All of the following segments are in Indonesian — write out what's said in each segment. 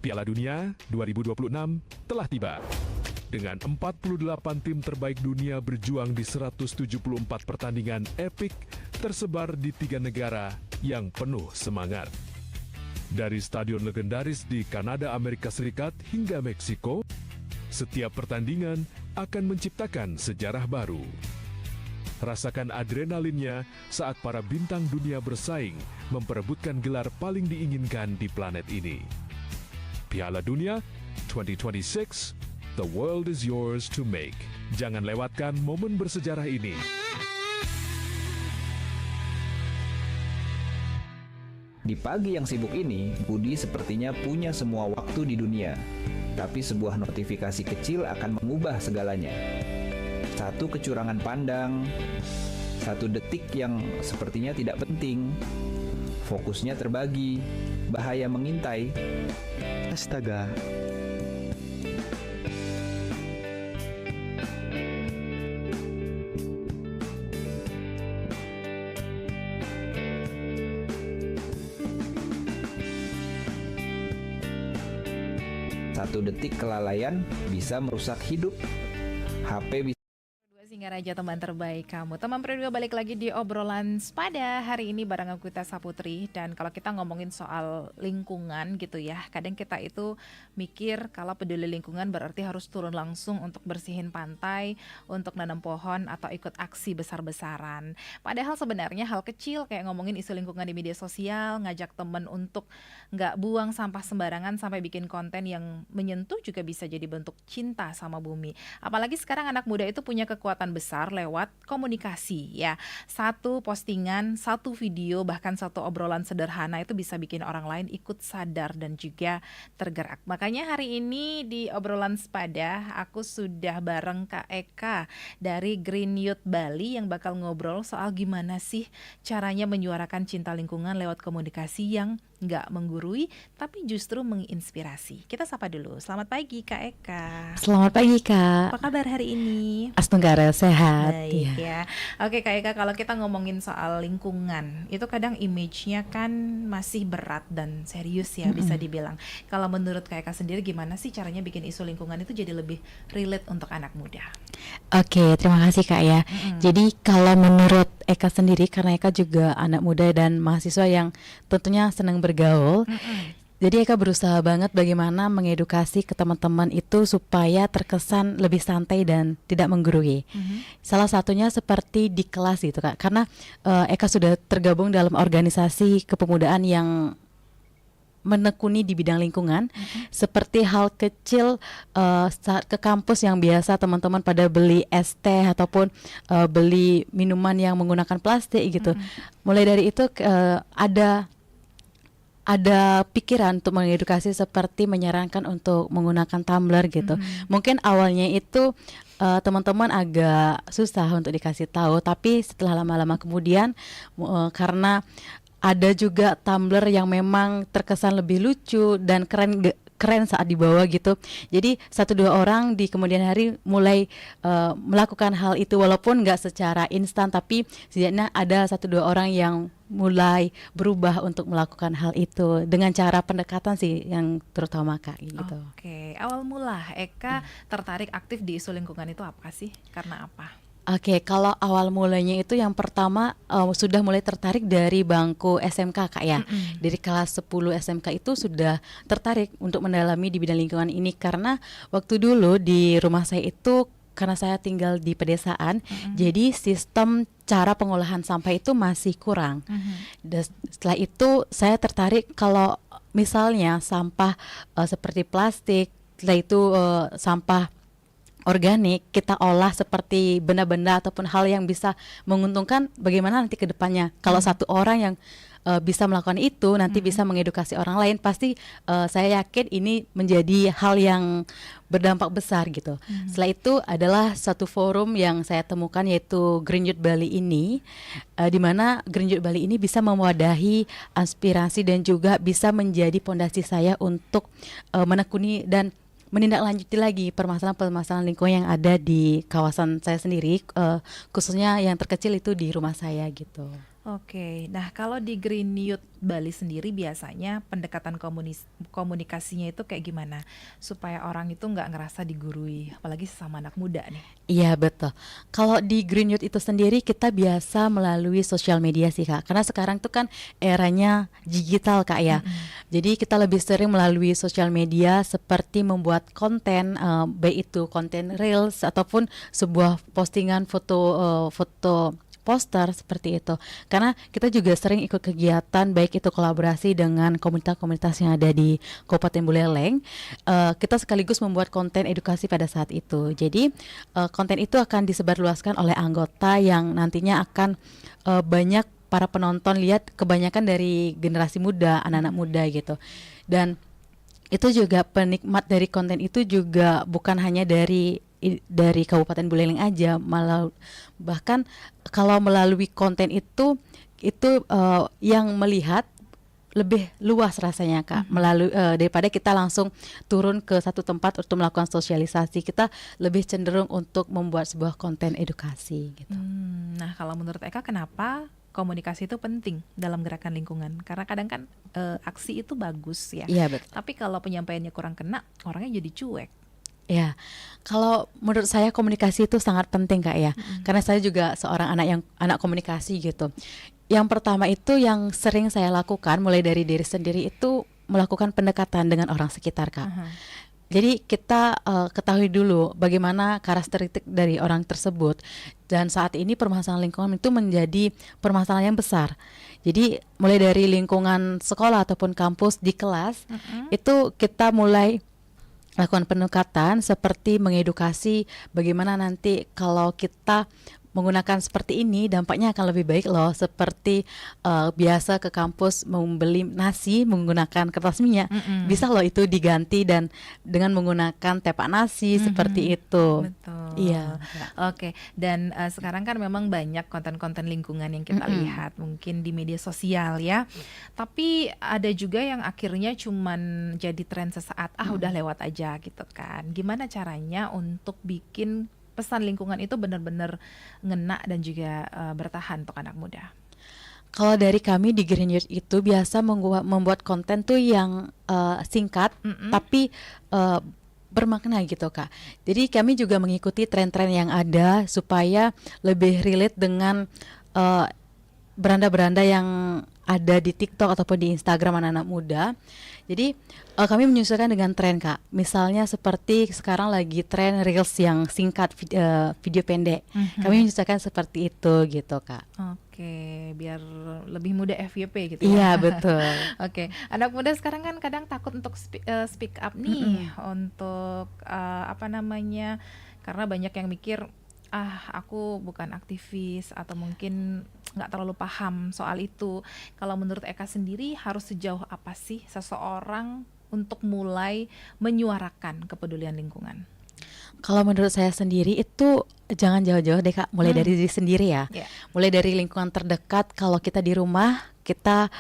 Piala Dunia 2026 telah tiba. Dengan 48 tim terbaik dunia berjuang di 174 pertandingan epik tersebar di 3 negara yang penuh semangat. Dari stadion legendaris di Kanada, Amerika Serikat hingga Meksiko, setiap pertandingan akan menciptakan sejarah baru. Rasakan adrenalinnya saat para bintang dunia bersaing memperebutkan gelar paling diinginkan di planet ini. Piala Dunia 2026, the world is yours to make. Jangan lewatkan momen bersejarah ini. Di pagi yang sibuk ini, Budi sepertinya punya semua waktu di dunia. Tapi sebuah notifikasi kecil akan mengubah segalanya. Satu kecurangan pandang, satu detik yang sepertinya tidak penting. Fokusnya terbagi, bahaya mengintai. Astaga. Satu detik kelalaian bisa merusak hidup. HP bisa Singaraja teman terbaik kamu. Teman Perdua balik lagi di obrolan Sepada. Hari ini bareng aku Gita Saputri. Dan kalau kita ngomongin soal lingkungan gitu ya, kadang kita itu mikir kalau peduli lingkungan berarti harus turun langsung untuk bersihin pantai, untuk nanam pohon atau ikut aksi besar-besaran. Padahal sebenarnya hal kecil kayak ngomongin isu lingkungan di media sosial, ngajak temen untuk nggak buang sampah sembarangan sampai bikin konten yang menyentuh juga bisa jadi bentuk cinta sama bumi. Apalagi sekarang anak muda itu punya kekuatan besar lewat komunikasi ya. Satu postingan, satu video, bahkan satu obrolan sederhana itu bisa bikin orang lain ikut sadar dan juga tergerak. Makanya hari ini di obrolan Sepada aku sudah bareng Kak Eka dari Green Youth Bali yang bakal ngobrol soal gimana sih caranya menyuarakan cinta lingkungan lewat komunikasi yang nggak menggurui tapi justru menginspirasi. Kita sapa dulu. Selamat pagi Kak Eka. Selamat pagi Kak. Apa kabar hari ini? Astenggara sehat. Baik ya. Oke Kak Eka, kalau kita ngomongin soal lingkungan, itu kadang image-nya kan masih berat dan serius ya bisa dibilang. Kalau menurut Kak Eka sendiri gimana sih caranya bikin isu lingkungan itu jadi lebih relate untuk anak muda? Oke, terima kasih Kak ya. Jadi kalau menurut Eka sendiri, karena Eka juga anak muda dan mahasiswa yang tentunya senang bergaul, jadi Eka berusaha banget bagaimana mengedukasi ke teman-teman itu supaya terkesan lebih santai dan tidak menggurui. Salah satunya seperti di kelas gitu Kak, karena Eka sudah tergabung dalam organisasi kepemudaan yang menekuni di bidang lingkungan, seperti hal kecil saat ke kampus yang biasa teman-teman pada beli es teh ataupun beli minuman yang menggunakan plastik gitu. Mulai dari itu ada pikiran untuk mengedukasi seperti menyarankan untuk menggunakan tumbler gitu. Mungkin awalnya itu teman-teman agak susah untuk dikasih tahu, tapi setelah lama-lama kemudian karena ada juga tumbler yang memang terkesan lebih lucu dan keren saat dibawa gitu. Jadi 1-2 orang di kemudian hari mulai melakukan hal itu walaupun nggak secara instan, tapi setidaknya ada 1-2 orang yang mulai berubah untuk melakukan hal itu dengan cara pendekatan sih yang terutama Kak gitu. Oke, awal mula Eka tertarik aktif di isu lingkungan itu apa sih? Karena apa? Oke, kalau awal mulanya itu yang pertama sudah mulai tertarik dari bangku SMK Kak ya. Dari kelas 10 SMK itu sudah tertarik untuk mendalami di bidang lingkungan ini karena waktu dulu di rumah saya itu karena saya tinggal di pedesaan, jadi sistem cara pengolahan sampah itu masih kurang. Dan setelah itu saya tertarik kalau misalnya sampah seperti plastik, setelah itu sampah organik kita olah seperti benda-benda ataupun hal yang bisa menguntungkan, bagaimana nanti ke depannya kalau satu orang yang bisa melakukan itu nanti bisa mengedukasi orang lain, pasti saya yakin ini menjadi hal yang berdampak besar gitu. Setelah itu adalah satu forum yang saya temukan yaitu Green Youth Bali ini, di mana Green Youth Bali ini bisa mewadahi aspirasi dan juga bisa menjadi pondasi saya untuk menekuni dan menindaklanjuti lagi permasalahan-permasalahan lingkungan yang ada di kawasan saya sendiri, khususnya yang terkecil itu di rumah saya gitu. Oke, nah kalau di Green Youth Bali sendiri biasanya pendekatan komunikasinya itu kayak gimana? Supaya orang itu nggak ngerasa digurui, apalagi sesama anak muda nih. Iya betul. Kalau di Green Youth itu sendiri kita biasa melalui sosial media sih Kak. Karena sekarang tuh kan eranya digital Kak ya. Jadi kita lebih sering melalui sosial media seperti membuat konten, baik itu konten reels ataupun sebuah postingan foto poster seperti itu. Karena kita juga sering ikut kegiatan baik itu kolaborasi dengan komunitas-komunitas yang ada di Kabupaten Buleleng. Kita sekaligus membuat konten edukasi pada saat itu. Jadi konten itu akan disebarluaskan oleh anggota yang nantinya akan banyak para penonton lihat, kebanyakan dari generasi muda, anak-anak muda gitu. Dan itu juga penikmat dari konten itu juga bukan hanya dari Kabupaten Buleleng aja, malah bahkan kalau melalui konten itu yang melihat lebih luas rasanya Kak, melalui daripada kita langsung turun ke satu tempat untuk melakukan sosialisasi. Kita lebih cenderung untuk membuat sebuah konten edukasi gitu. Nah kalau menurut Eka kenapa komunikasi itu penting dalam gerakan lingkungan? Karena kadang kan aksi itu bagus ya, Iya betul. tapi kalau penyampaiannya kurang kena, orangnya jadi cuek. Ya, kalau menurut saya komunikasi itu sangat penting Kak ya, karena saya juga seorang anak komunikasi gitu. Yang pertama itu yang sering saya lakukan mulai dari diri sendiri itu melakukan pendekatan dengan orang sekitar Kak. Jadi kita ketahui dulu bagaimana karakteristik dari orang tersebut, dan saat ini permasalahan lingkungan itu menjadi permasalahan yang besar. Jadi mulai dari lingkungan sekolah ataupun kampus di kelas itu kita mulai lakukan pendekatan seperti mengedukasi bagaimana nanti kalau kita menggunakan seperti ini dampaknya akan lebih baik loh, seperti biasa ke kampus membeli nasi menggunakan kertas minyak, bisa loh itu diganti dan dengan menggunakan tepak nasi seperti itu. Betul. Iya. Oke, dan sekarang kan memang banyak konten-konten lingkungan yang kita lihat mungkin di media sosial ya. Tapi ada juga yang akhirnya cuman jadi tren sesaat, udah lewat aja gitu kan. Gimana caranya untuk bikin pesan lingkungan itu benar-benar ngena dan juga bertahan untuk anak muda? Kalau dari kami di Green Youth itu biasa membuat konten tuh yang singkat tapi bermakna gitu Kak. Jadi kami juga mengikuti tren-tren yang ada supaya lebih relate dengan beranda-beranda yang ada di TikTok ataupun di Instagram anak-anak muda. Jadi kami menyesuaikan dengan tren Kak. Misalnya seperti sekarang lagi tren reels yang singkat, video pendek. Kami menyesuaikan seperti itu gitu Kak. Oke, biar lebih mudah FYP gitu Iya ya. betul. Oke, anak muda sekarang kan kadang takut untuk speak up nih, untuk apa namanya? Karena banyak yang mikir, aku bukan aktivis atau mungkin nggak terlalu paham soal itu. Kalau menurut Eka sendiri harus sejauh apa sih seseorang untuk mulai menyuarakan kepedulian lingkungan? Kalau menurut saya sendiri itu jangan jauh-jauh deh Kak, mulai dari diri sendiri ya. Yeah. Mulai dari lingkungan terdekat. Kalau kita di rumah, kita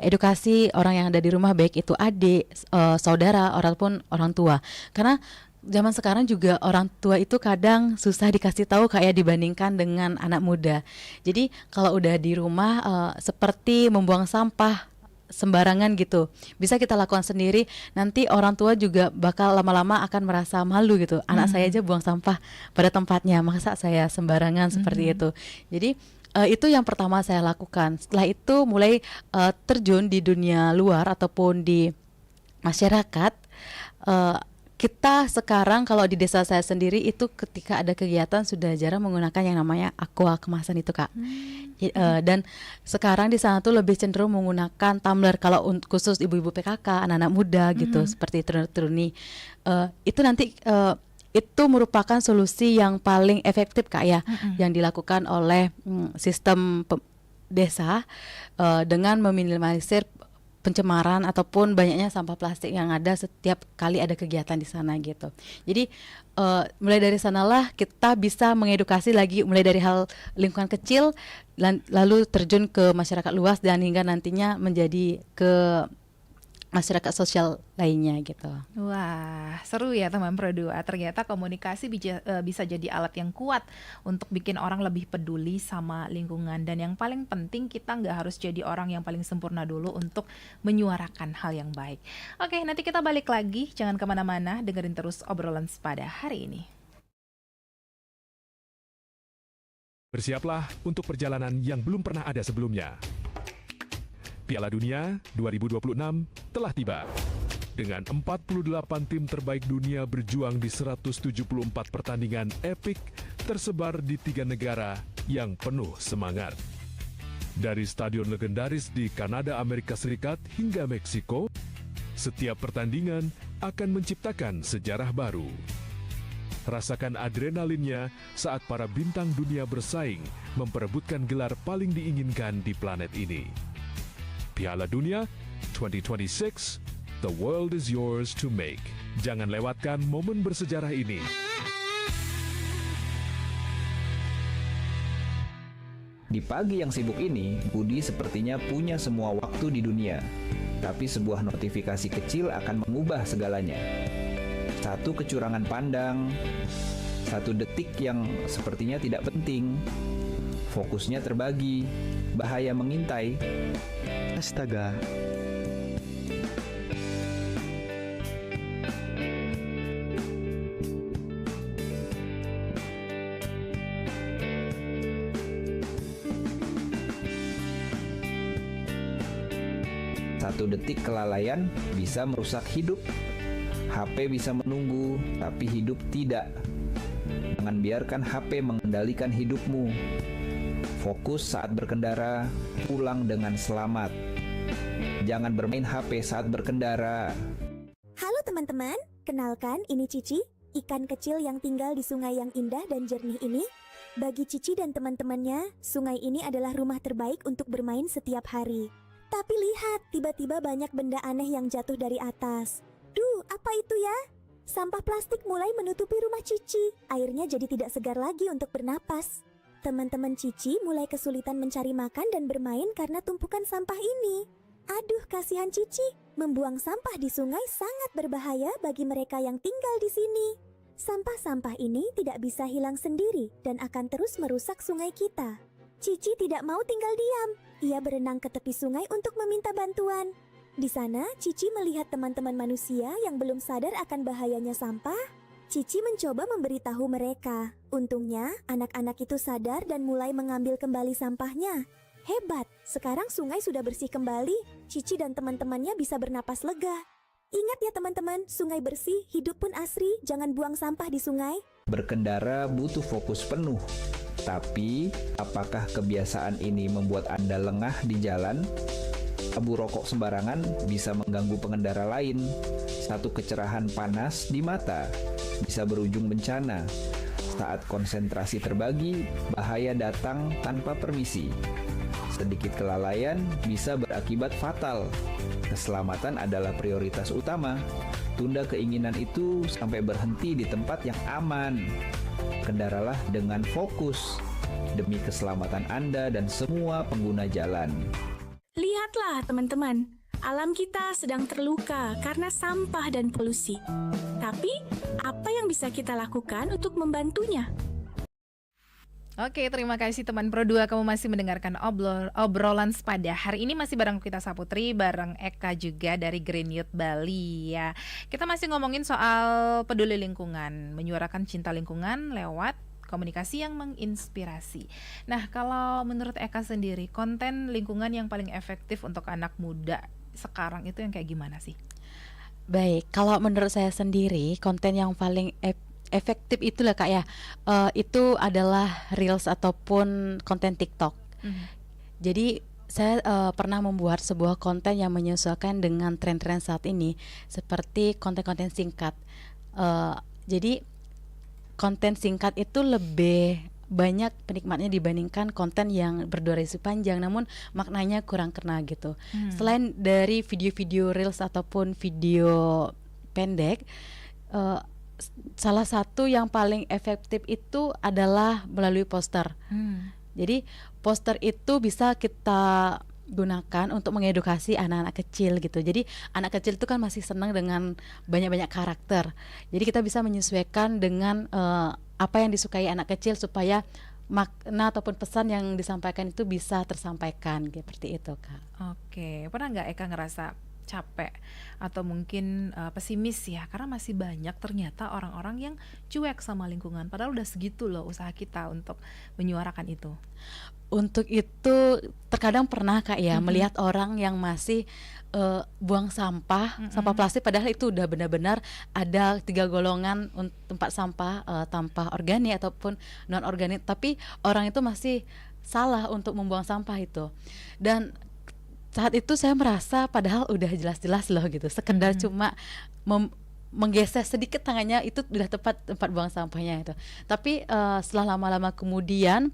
edukasi orang yang ada di rumah, baik itu adik, saudara, ataupun orang tua. Karena zaman sekarang juga orang tua itu kadang susah dikasih tahu kayak dibandingkan dengan anak muda. Jadi kalau udah di rumah seperti membuang sampah sembarangan gitu, bisa kita lakukan sendiri. Nanti orang tua juga bakal lama-lama akan merasa malu gitu. Anak saya aja buang sampah pada tempatnya, masa saya sembarangan seperti itu. Jadi itu yang pertama saya lakukan. Setelah itu mulai terjun di dunia luar ataupun di masyarakat. Kita sekarang kalau di desa saya sendiri itu ketika ada kegiatan sudah jarang menggunakan yang namanya aqua kemasan itu Kak. Dan sekarang di sana tuh lebih cenderung menggunakan tumbler kalau khusus ibu-ibu PKK, anak-anak muda gitu, seperti turuni. Itu nanti itu merupakan solusi yang paling efektif Kak ya, yang dilakukan oleh sistem desa dengan meminimalisir pencemaran ataupun banyaknya sampah plastik yang ada setiap kali ada kegiatan di sana gitu. Jadi mulai dari sanalah kita bisa mengedukasi lagi, mulai dari hal lingkungan kecil lalu terjun ke masyarakat luas dan hingga nantinya menjadi ke masyarakat sosial lainnya gitu. Wah, seru ya teman Pro 2. Ternyata komunikasi bisa jadi alat yang kuat untuk bikin orang lebih peduli sama lingkungan. Dan yang paling penting kita nggak harus jadi orang yang paling sempurna dulu untuk menyuarakan hal yang baik. Oke, nanti kita balik lagi. Jangan kemana-mana, dengerin terus obrolan Sepada hari ini. Bersiaplah untuk perjalanan yang belum pernah ada sebelumnya. Piala Dunia 2026 telah tiba. Dengan 48 tim terbaik dunia berjuang di 174 pertandingan epik tersebar di 3 negara yang penuh semangat. Dari stadion legendaris di Kanada, Amerika Serikat hingga Meksiko, setiap pertandingan akan menciptakan sejarah baru. Rasakan adrenalinnya saat para bintang dunia bersaing memperebutkan gelar paling diinginkan di planet ini. Piala Dunia 2026, the world is yours to make. Jangan lewatkan momen bersejarah ini. Di pagi yang sibuk ini, Budi sepertinya punya semua waktu di dunia. Tapi sebuah notifikasi kecil akan mengubah segalanya. Satu kecurangan pandang, satu detik yang sepertinya tidak penting. Fokusnya terbagi, bahaya mengintai. Astaga, satu detik kelalaian bisa merusak hidup. HP bisa menunggu, tapi hidup tidak. Jangan biarkan HP mengendalikan hidupmu. Fokus saat berkendara, pulang dengan selamat. Jangan bermain HP saat berkendara. Halo teman-teman, kenalkan ini Cici, ikan kecil yang tinggal di sungai yang indah dan jernih ini. Bagi Cici dan teman-temannya, sungai ini adalah rumah terbaik untuk bermain setiap hari. Tapi lihat, tiba-tiba banyak benda aneh yang jatuh dari atas. Duh, apa itu ya? Sampah plastik mulai menutupi rumah Cici. Airnya jadi tidak segar lagi untuk bernapas. Teman-teman Cici mulai kesulitan mencari makan dan bermain karena tumpukan sampah ini. Aduh, kasihan Cici. Membuang sampah di sungai sangat berbahaya bagi mereka yang tinggal di sini. Sampah-sampah ini tidak bisa hilang sendiri dan akan terus merusak sungai kita. Cici tidak mau tinggal diam. Ia berenang ke tepi sungai untuk meminta bantuan. Di sana, Cici melihat teman-teman manusia yang belum sadar akan bahayanya sampah. Cici mencoba memberitahu mereka. Untungnya, anak-anak itu sadar dan mulai mengambil kembali sampahnya. Hebat, sekarang sungai sudah bersih kembali. Cici dan teman-temannya bisa bernapas lega. Ingat ya teman-teman, sungai bersih, hidup pun asri, jangan buang sampah di sungai. Berkendara butuh fokus penuh. Tapi, apakah kebiasaan ini membuat Anda lengah di jalan? Abu rokok sembarangan bisa mengganggu pengendara lain. Satu kecerahan panas di mata bisa berujung bencana. Saat konsentrasi terbagi, bahaya datang tanpa permisi. Sedikit kelalaian bisa berakibat fatal. Keselamatan adalah prioritas utama. Tunda keinginan itu sampai berhenti di tempat yang aman. Kendaralah dengan fokus demi keselamatan Anda dan semua pengguna jalan. Lihatlah teman-teman, alam kita sedang terluka karena sampah dan polusi. Tapi, apa yang bisa kita lakukan untuk membantunya? Oke, terima kasih teman Pro 2, kamu masih mendengarkan obrolan Sepada. Hari ini masih bareng kita Saputri, bareng Eka juga dari Green Youth Bali ya. Kita masih ngomongin soal peduli lingkungan, menyuarakan cinta lingkungan lewat komunikasi yang menginspirasi. Nah, kalau menurut Eka sendiri, konten lingkungan yang paling efektif untuk anak muda sekarang itu yang kayak gimana sih? Baik, kalau menurut saya sendiri, konten yang paling efektif itulah Kak ya, itu adalah Reels ataupun konten TikTok. Jadi saya pernah membuat sebuah konten yang menyesuaikan dengan tren-tren saat ini, seperti konten-konten singkat. Jadi konten singkat itu lebih banyak penikmatnya dibandingkan konten yang berdurasi panjang namun maknanya kurang kena gitu. Selain dari video-video Reels ataupun video pendek, salah satu yang paling efektif itu adalah melalui poster. Jadi poster itu bisa kita gunakan untuk mengedukasi anak-anak kecil gitu. Jadi anak kecil itu kan masih senang dengan banyak-banyak karakter. Jadi kita bisa menyesuaikan dengan apa yang disukai anak kecil supaya makna ataupun pesan yang disampaikan itu bisa tersampaikan seperti itu, Kak. Oke, pernah nggak Eka ngerasa capek atau mungkin pesimis ya karena masih banyak ternyata orang-orang yang cuek sama lingkungan padahal udah segitu loh usaha kita untuk menyuarakan itu. Untuk itu terkadang pernah Kak ya melihat orang yang masih buang sampah plastik padahal itu udah benar-benar ada 3 golongan tempat sampah sampah organik ataupun non organik, tapi orang itu masih salah untuk membuang sampah itu. Dan saat itu saya merasa padahal udah jelas-jelas loh gitu, sekedar cuma menggeser sedikit tangannya itu udah tepat tempat buang sampahnya itu. Tapi setelah lama-lama kemudian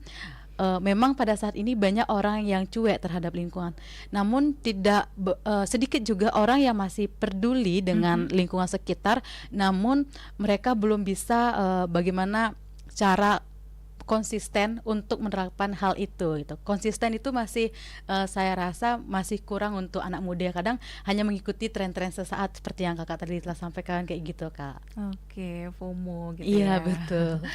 memang pada saat ini banyak orang yang cuek terhadap lingkungan. Namun tidak sedikit juga orang yang masih peduli dengan lingkungan sekitar, namun mereka belum bisa bagaimana cara konsisten untuk menerapkan hal itu gitu. Konsisten itu masih saya rasa masih kurang untuk anak muda, kadang hanya mengikuti tren-tren sesaat seperti yang Kakak tadi telah sampaikan kayak gitu, Kak. Oke, FOMO gitu Iya, ya. betul.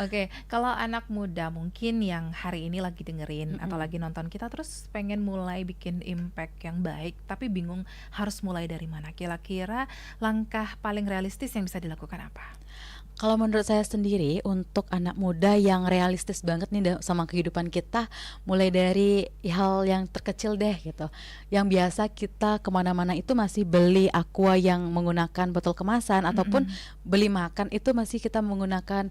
Oke, kalau anak muda mungkin yang hari ini lagi dengerin atau lagi nonton kita terus pengen mulai bikin impact yang baik tapi bingung harus mulai dari mana. Kira-kira langkah paling realistis yang bisa dilakukan apa? Kalau menurut saya sendiri untuk anak muda yang realistis banget nih sama kehidupan kita, mulai dari hal yang terkecil deh gitu. Yang biasa kita kemana-mana itu masih beli aqua yang menggunakan botol kemasan ataupun beli makan itu masih kita menggunakan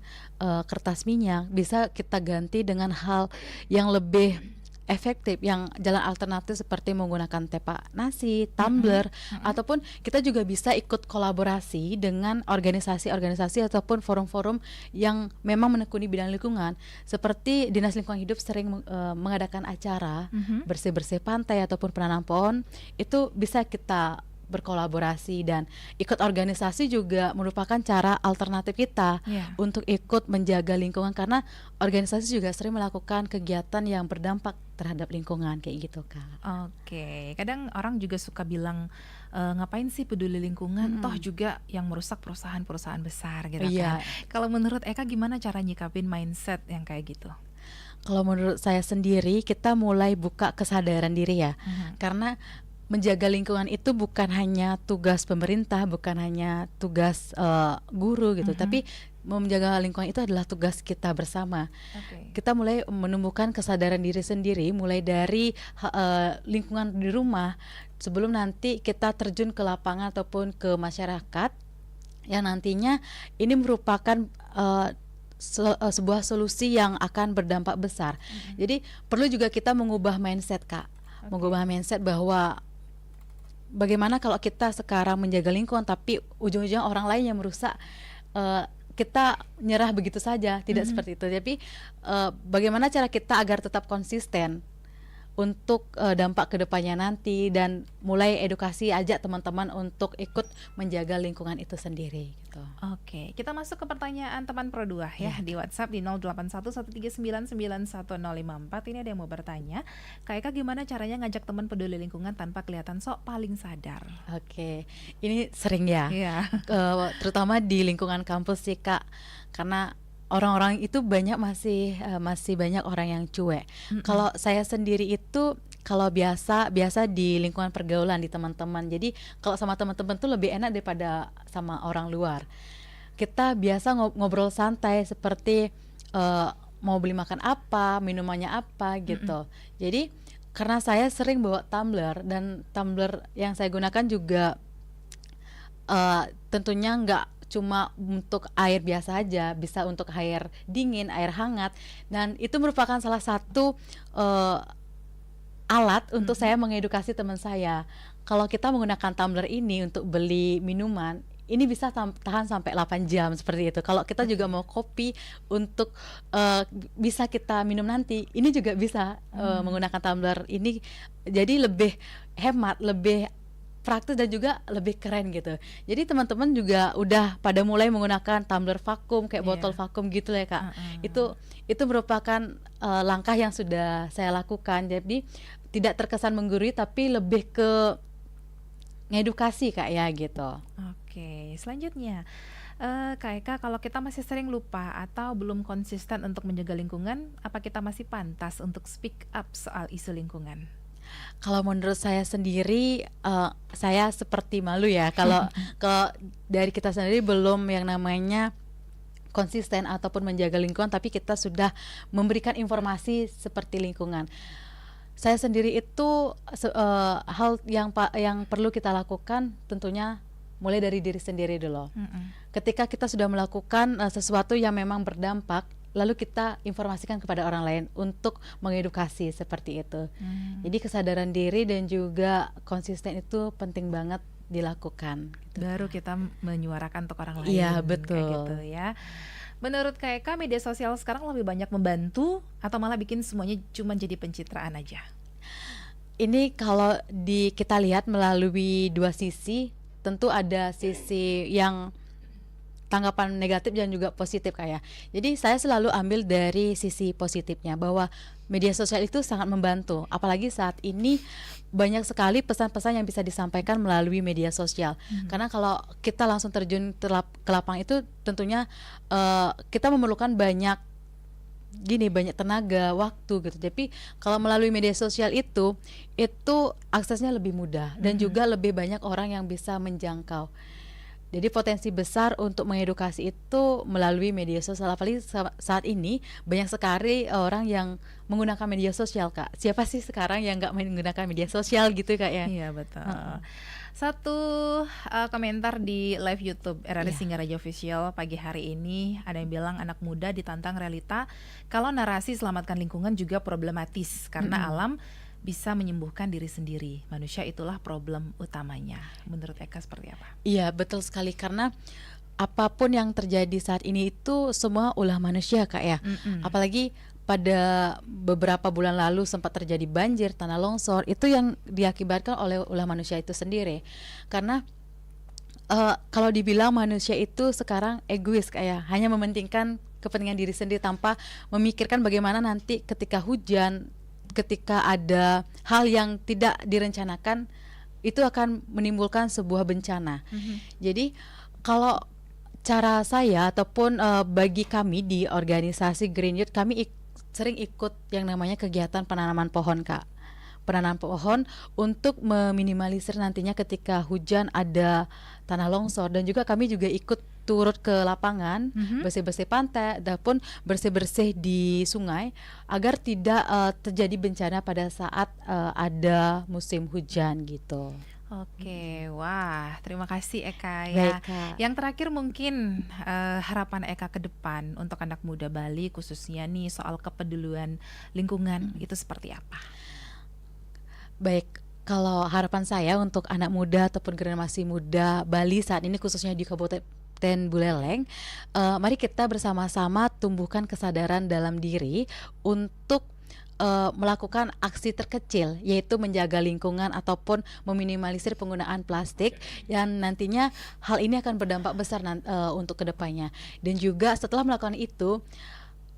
kertas minyak. Bisa kita ganti dengan hal yang lebih efektif, yang jalan alternatif seperti menggunakan tepak nasi, tumbler, ataupun kita juga bisa ikut kolaborasi dengan organisasi-organisasi ataupun forum-forum yang memang menekuni bidang lingkungan. Seperti Dinas Lingkungan Hidup sering mengadakan acara bersih-bersih pantai ataupun penanam pohon, itu bisa kita berkolaborasi dan ikut organisasi juga merupakan cara alternatif kita untuk ikut menjaga lingkungan, karena organisasi juga sering melakukan kegiatan yang berdampak terhadap lingkungan kayak gitu, Kak. Oke, kadang orang juga suka bilang ngapain sih peduli lingkungan, toh juga yang merusak perusahaan-perusahaan besar gitu kan. Kalau menurut Eka gimana cara nyikapin mindset yang kayak gitu? Kalau menurut saya sendiri kita mulai buka kesadaran diri ya, karena menjaga lingkungan itu bukan hanya tugas pemerintah, bukan hanya tugas guru gitu, tapi menjaga lingkungan itu adalah tugas kita bersama. Kita mulai menumbuhkan kesadaran diri sendiri, mulai dari lingkungan di rumah, sebelum nanti kita terjun ke lapangan ataupun ke masyarakat, yang nantinya ini merupakan sebuah solusi yang akan berdampak besar. Jadi perlu juga kita mengubah mindset, Kak. Mengubah mindset bahwa bagaimana kalau kita sekarang menjaga lingkungan tapi ujung-ujungnya orang lain yang merusak, kita nyerah begitu saja, tidak seperti itu. Tapi bagaimana cara kita agar tetap konsisten untuk dampak kedepannya nanti, dan mulai edukasi ajak teman-teman untuk ikut menjaga lingkungan itu sendiri gitu. Oke, kita masuk ke pertanyaan teman Pro 2 ya di WhatsApp di 0811399154. Ini ada yang mau bertanya, Kak Eka gimana caranya ngajak teman peduli lingkungan tanpa kelihatan sok paling sadar? Oke, ini sering ya, terutama di lingkungan kampus sih, Kak, karena orang-orang itu masih banyak orang yang cuek. Kalau saya sendiri itu kalau biasa di lingkungan pergaulan di teman-teman. Jadi kalau sama teman-teman tuh lebih enak daripada sama orang luar. Kita biasa ngobrol santai seperti mau beli makan apa, minumannya apa gitu. Jadi karena saya sering bawa tumbler, dan tumbler yang saya gunakan juga tentunya nggak cuma untuk air biasa aja, bisa untuk air dingin, air hangat, dan itu merupakan salah satu alat untuk saya mengedukasi teman saya. Kalau kita menggunakan tumbler ini untuk beli minuman, ini bisa tahan sampai 8 jam seperti itu. Kalau kita juga mau kopi untuk bisa kita minum nanti, ini juga bisa menggunakan tumbler ini, jadi lebih hemat, lebih praktis dan juga lebih keren gitu. Jadi teman-teman juga udah pada mulai menggunakan tumbler vakum kayak botol vakum gitu ya, Kak. Itu merupakan langkah yang sudah saya lakukan. Jadi tidak terkesan menggurui tapi lebih ke ngedukasi Kak ya gitu. Oke, selanjutnya Kak Eka, kalau kita masih sering lupa atau belum konsisten untuk menjaga lingkungan, apa kita masih pantas untuk speak up soal isu lingkungan? Kalau menurut saya sendiri, saya seperti malu ya kalau kalau dari kita sendiri belum yang namanya konsisten ataupun menjaga lingkungan, tapi kita sudah memberikan informasi seperti lingkungan. Saya sendiri itu hal yang perlu kita lakukan tentunya mulai dari diri sendiri dulu. Ketika kita sudah melakukan sesuatu yang memang berdampak, lalu kita informasikan kepada orang lain untuk mengedukasi seperti itu. Jadi kesadaran diri dan juga konsisten itu penting banget dilakukan. Baru kita menyuarakan untuk orang lain. Iya, Kayak betul. gitu ya. Menurut Kak Eka, media sosial sekarang lebih banyak membantu atau malah bikin semuanya cuma jadi pencitraan aja? Ini kalau kita lihat melalui dua sisi, tentu ada sisi yang tanggapan negatif dan juga positif kayak. Jadi saya selalu ambil dari sisi positifnya bahwa media sosial itu sangat membantu, apalagi saat ini banyak sekali pesan-pesan yang bisa disampaikan melalui media sosial. Karena kalau kita langsung terjun ke lapangan itu tentunya kita memerlukan banyak tenaga, waktu gitu. Tapi kalau melalui media sosial itu aksesnya lebih mudah dan juga lebih banyak orang yang bisa menjangkau. Jadi potensi besar untuk mengedukasi itu melalui media sosial. Apalagi saat ini banyak sekali orang yang menggunakan media sosial, Kak. Siapa sih sekarang yang nggak menggunakan media sosial gitu, Kak ya? Iya, betul. Satu komentar di live YouTube RRI Singaraja Official pagi hari ini, ada yang bilang anak muda ditantang realita kalau narasi selamatkan lingkungan juga problematis karena alam bisa menyembuhkan diri sendiri. Manusia itulah problem utamanya. Menurut Eka seperti apa? Iya, betul sekali, karena apapun yang terjadi saat ini itu semua ulah manusia, Kak ya. Apalagi pada beberapa bulan lalu sempat terjadi banjir, tanah longsor, itu yang diakibatkan oleh ulah manusia itu sendiri. Karena kalau dibilang manusia itu sekarang egois, kayak hanya mementingkan kepentingan diri sendiri tanpa memikirkan bagaimana nanti ketika hujan, ketika ada hal yang tidak direncanakan, itu akan menimbulkan sebuah bencana. Jadi kalau cara saya ataupun bagi kami di organisasi Green Youth, kami sering ikut yang namanya kegiatan penanaman pohon, Kak. Penanaman pohon untuk meminimalisir nantinya ketika hujan ada tanah longsor, dan juga kami juga ikut turut ke lapangan, bersih-bersih pantai ataupun bersih-bersih di sungai agar tidak terjadi bencana pada saat ada musim hujan gitu. Oke, wah, terima kasih Eka Baik, ya. Kak. Yang terakhir mungkin harapan Eka ke depan untuk anak muda Bali khususnya nih soal kepedulian lingkungan itu seperti apa? Baik, kalau harapan saya untuk anak muda ataupun generasi muda Bali saat ini khususnya di Kabupaten Buleleng, mari kita bersama-sama tumbuhkan kesadaran dalam diri untuk melakukan aksi terkecil, yaitu menjaga lingkungan ataupun meminimalisir penggunaan plastik, yang nantinya hal ini akan berdampak besar untuk kedepannya. Dan juga setelah melakukan itu,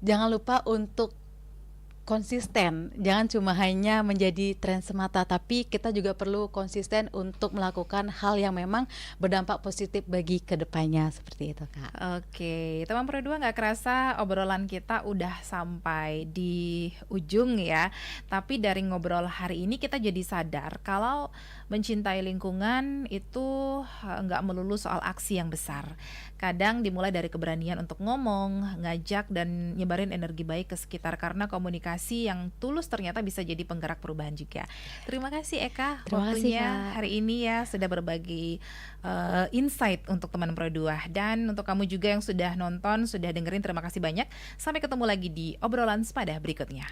jangan lupa untuk konsisten, jangan cuma hanya menjadi tren semata, tapi kita juga perlu konsisten untuk melakukan hal yang memang berdampak positif bagi kedepannya, seperti itu, Kak. Oke, teman Pro 2, nggak kerasa obrolan kita udah sampai di ujung ya. Tapi dari ngobrol hari ini kita jadi sadar kalau mencintai lingkungan itu nggak melulu soal aksi yang besar. Kadang dimulai dari keberanian untuk ngomong, ngajak, dan nyebarin energi baik ke sekitar, karena komunikasi yang tulus ternyata bisa jadi penggerak perubahan juga. Terima kasih Eka Terima kasih, waktunya Kak. hari ini ya, sudah berbagi insight untuk teman Pro 2. Dan untuk kamu juga yang sudah nonton, sudah dengerin, terima kasih banyak. Sampai ketemu lagi di obrolan sepadah berikutnya.